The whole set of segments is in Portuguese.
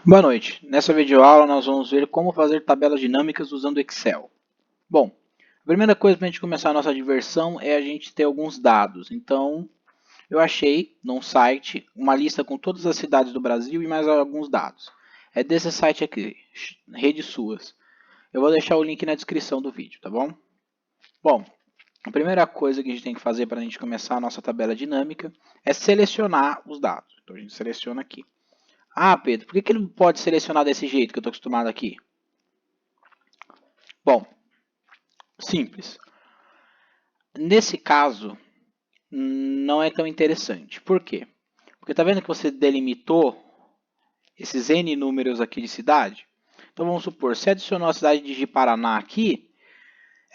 Boa noite. Nessa videoaula nós vamos ver como fazer tabelas dinâmicas usando Excel. Bom, a primeira coisa para a gente começar a nossa diversão é a gente ter alguns dados. Então, eu achei num site uma lista com todas as cidades do Brasil e mais alguns dados. É desse site aqui, Rede Suas. Eu vou deixar o link na descrição do vídeo, tá bom? Bom, a primeira coisa que a gente tem que fazer para a gente começar a nossa tabela dinâmica é selecionar os dados. Então, a gente seleciona aqui. Ah, Pedro, por que ele não pode selecionar desse jeito que eu estou acostumado aqui? Bom, simples. Nesse caso, não é tão interessante. Por quê? Porque tá vendo que você delimitou esses N números aqui de cidade? Então vamos supor, se adicionou a cidade de Ji-Paraná aqui,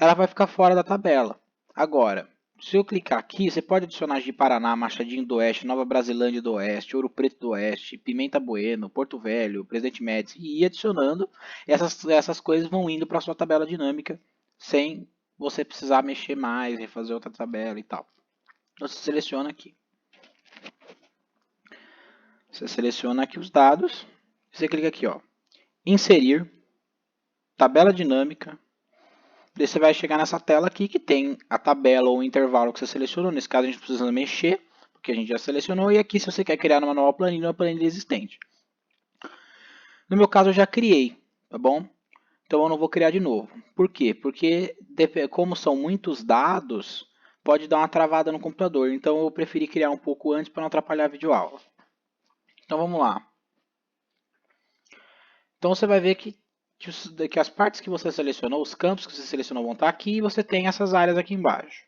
ela vai ficar fora da tabela. Agora, se eu clicar aqui, você pode adicionar Ji-Paraná, Machadinho do Oeste, Nova Brasilândia do Oeste, Ouro Preto do Oeste, Pimenta Bueno, Porto Velho, Presidente Médici, e ir adicionando. Essas coisas vão indo para a sua tabela dinâmica sem você precisar mexer mais e fazer outra tabela e tal. Então, você seleciona aqui. Você seleciona aqui os dados. Você clica aqui, ó, inserir, tabela dinâmica. Daí você vai chegar nessa tela aqui que tem a tabela ou o intervalo que você selecionou. Nesse caso a gente precisa mexer, porque a gente já selecionou. E aqui se você quer criar uma nova planilha, uma planilha existente. No meu caso eu já criei, tá bom? Então eu não vou criar de novo. Por quê? Porque como são muitos dados, pode dar uma travada no computador. Então eu preferi criar um pouco antes para não atrapalhar a videoaula. Então vamos lá. Então você vai ver que as partes que você selecionou, os campos que você selecionou vão estar aqui e você tem essas áreas aqui embaixo.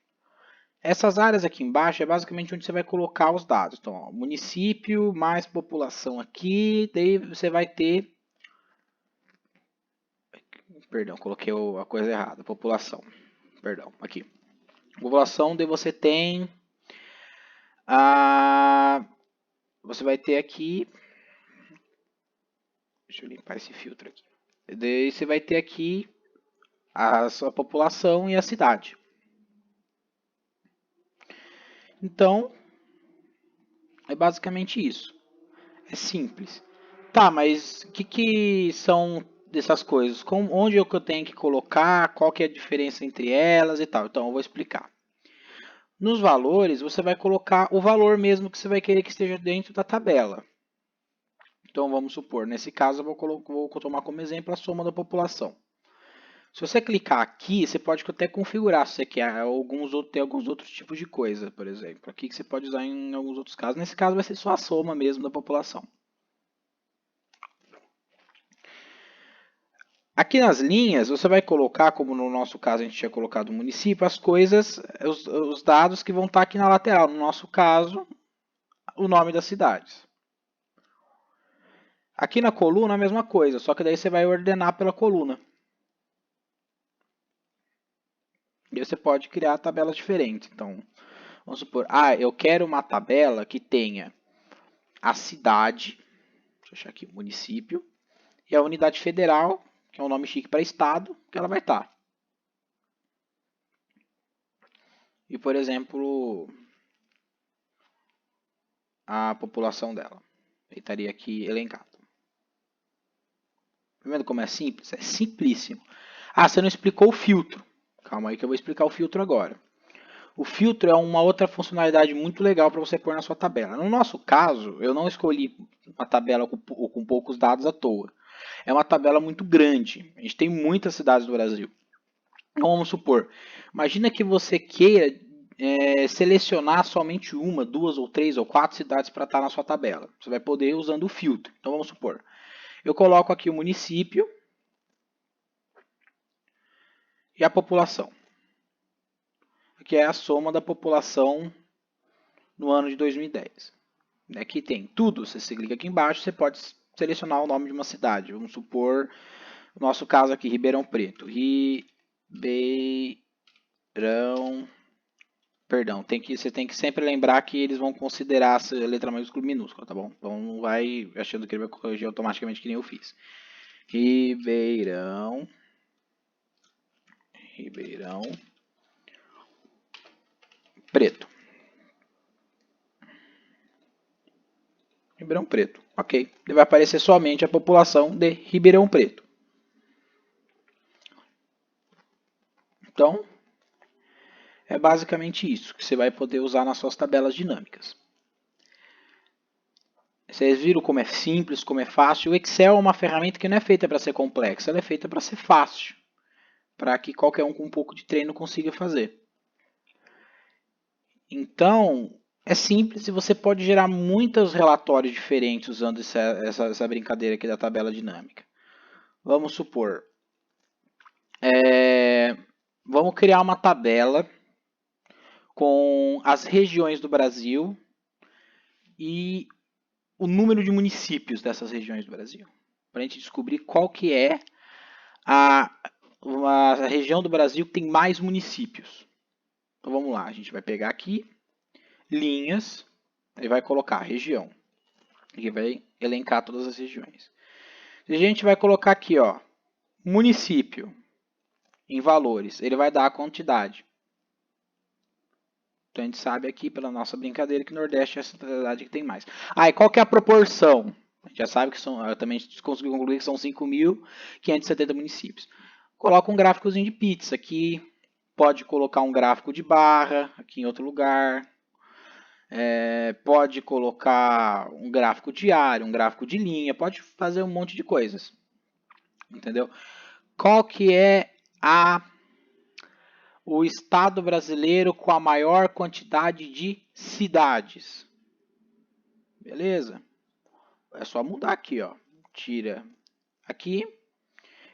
Essas áreas aqui embaixo é basicamente onde você vai colocar os dados. Então, ó, município mais população aqui, daí você vai ter... Perdão, coloquei a coisa errada. População. Perdão, aqui. População, daí você tem... Você vai ter aqui... Deixa eu limpar esse filtro aqui. Daí você vai ter aqui a sua população e a cidade. Então, é basicamente isso. É simples. Tá, mas o que são dessas coisas? Onde é que eu tenho que colocar? Qual que é a diferença entre elas e tal? Então, eu vou explicar. Nos valores, você vai colocar o valor mesmo que você vai querer que esteja dentro da tabela. Então, vamos supor, nesse caso, vou tomar como exemplo a soma da população. Se você clicar aqui, você pode até configurar se você quer ter alguns outros tipos de coisa, por exemplo. Aqui que você pode usar em alguns outros casos. Nesse caso, vai ser só a soma mesmo da população. Aqui nas linhas, você vai colocar, como no nosso caso a gente tinha colocado o município, as coisas, os dados que vão estar aqui na lateral. No nosso caso, o nome das cidades. Aqui na coluna a mesma coisa, só que daí você vai ordenar pela coluna. E você pode criar tabelas diferentes. Então, vamos supor, eu quero uma tabela que tenha a cidade, deixa eu achar aqui, município, e a unidade federal, que é um nome chique para estado, que ela vai estar. E, por exemplo, a população dela. Ele estaria aqui elencado. Tá vendo como é simples? É simplíssimo. Você não explicou o filtro. Calma aí que eu vou explicar o filtro agora. O filtro é uma outra funcionalidade muito legal para você pôr na sua tabela. No nosso caso, eu não escolhi uma tabela com poucos dados à toa. É uma tabela muito grande. A gente tem muitas cidades do Brasil. Então vamos supor, imagina que você queira selecionar somente uma, duas ou três ou quatro cidades para estar na sua tabela. Você vai poder usando o filtro. Então vamos supor, eu coloco aqui o município e a população, que é a soma da população no ano de 2010. Aqui tem tudo, você clica aqui embaixo, você pode selecionar o nome de uma cidade. Vamos supor, no nosso caso aqui, Ribeirão Preto. Perdão, você tem que sempre lembrar que eles vão considerar a letra maiúscula e minúscula, tá bom? Então não vai achando que ele vai corrigir automaticamente que nem eu fiz. Ribeirão Preto. Ribeirão Preto, ok. Ele vai aparecer somente a população de Ribeirão Preto. Então, é basicamente isso que você vai poder usar nas suas tabelas dinâmicas. Vocês viram como é simples, como é fácil. O Excel é uma ferramenta que não é feita para ser complexa, ela é feita para ser fácil, para que qualquer um com um pouco de treino consiga fazer. Então, é simples e você pode gerar muitos relatórios diferentes usando essa brincadeira aqui da tabela dinâmica. Vamos supor, vamos criar uma tabela com as regiões do Brasil e o número de municípios dessas regiões do Brasil, para a gente descobrir qual que é a região do Brasil que tem mais municípios. Então vamos lá, a gente vai pegar aqui, linhas, e vai colocar região, que vai elencar todas as regiões. A gente vai colocar aqui, ó, município, em valores, ele vai dar a quantidade. Então a gente sabe aqui pela nossa brincadeira que o Nordeste é a cidade que tem mais. E qual que é a proporção? A gente já sabe que são, eu também consegui concluir que são 5.570 municípios. Coloca um gráficozinho de pizza aqui, pode colocar um gráfico de barra aqui em outro lugar, pode colocar um gráfico diário, um gráfico de linha, pode fazer um monte de coisas, entendeu? Qual que é o estado brasileiro com a maior quantidade de cidades? Beleza? É só mudar aqui, ó. Tira aqui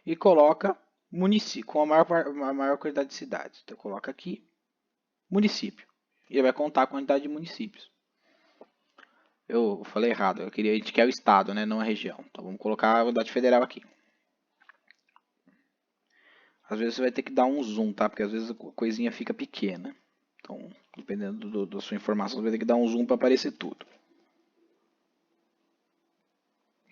e coloca município, com a maior quantidade de cidades. Então coloca aqui município. E ele vai contar a quantidade de municípios. Eu falei errado, a gente quer o estado, né, não a região. Então vamos colocar a unidade federal aqui. Às vezes você vai ter que dar um zoom, tá? Porque às vezes a coisinha fica pequena. Então, dependendo da sua informação, você vai ter que dar um zoom para aparecer tudo.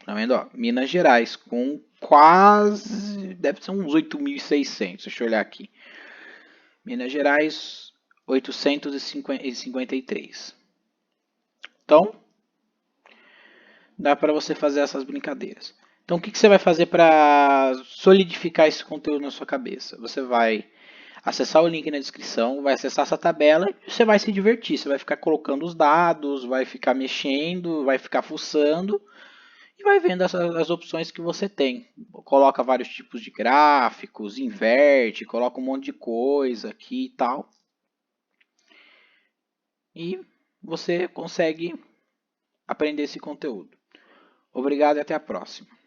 Tá vendo? Ó, Minas Gerais, com quase... deve ser uns 8.600. Deixa eu olhar aqui. Minas Gerais, 853. Então, dá para você fazer essas brincadeiras. Então, o que você vai fazer para solidificar esse conteúdo na sua cabeça? Você vai acessar o link na descrição, vai acessar essa tabela e você vai se divertir. Você vai ficar colocando os dados, vai ficar mexendo, vai ficar fuçando e vai vendo as opções que você tem. Coloca vários tipos de gráficos, inverte, coloca um monte de coisa aqui e tal. E você consegue aprender esse conteúdo. Obrigado e até a próxima.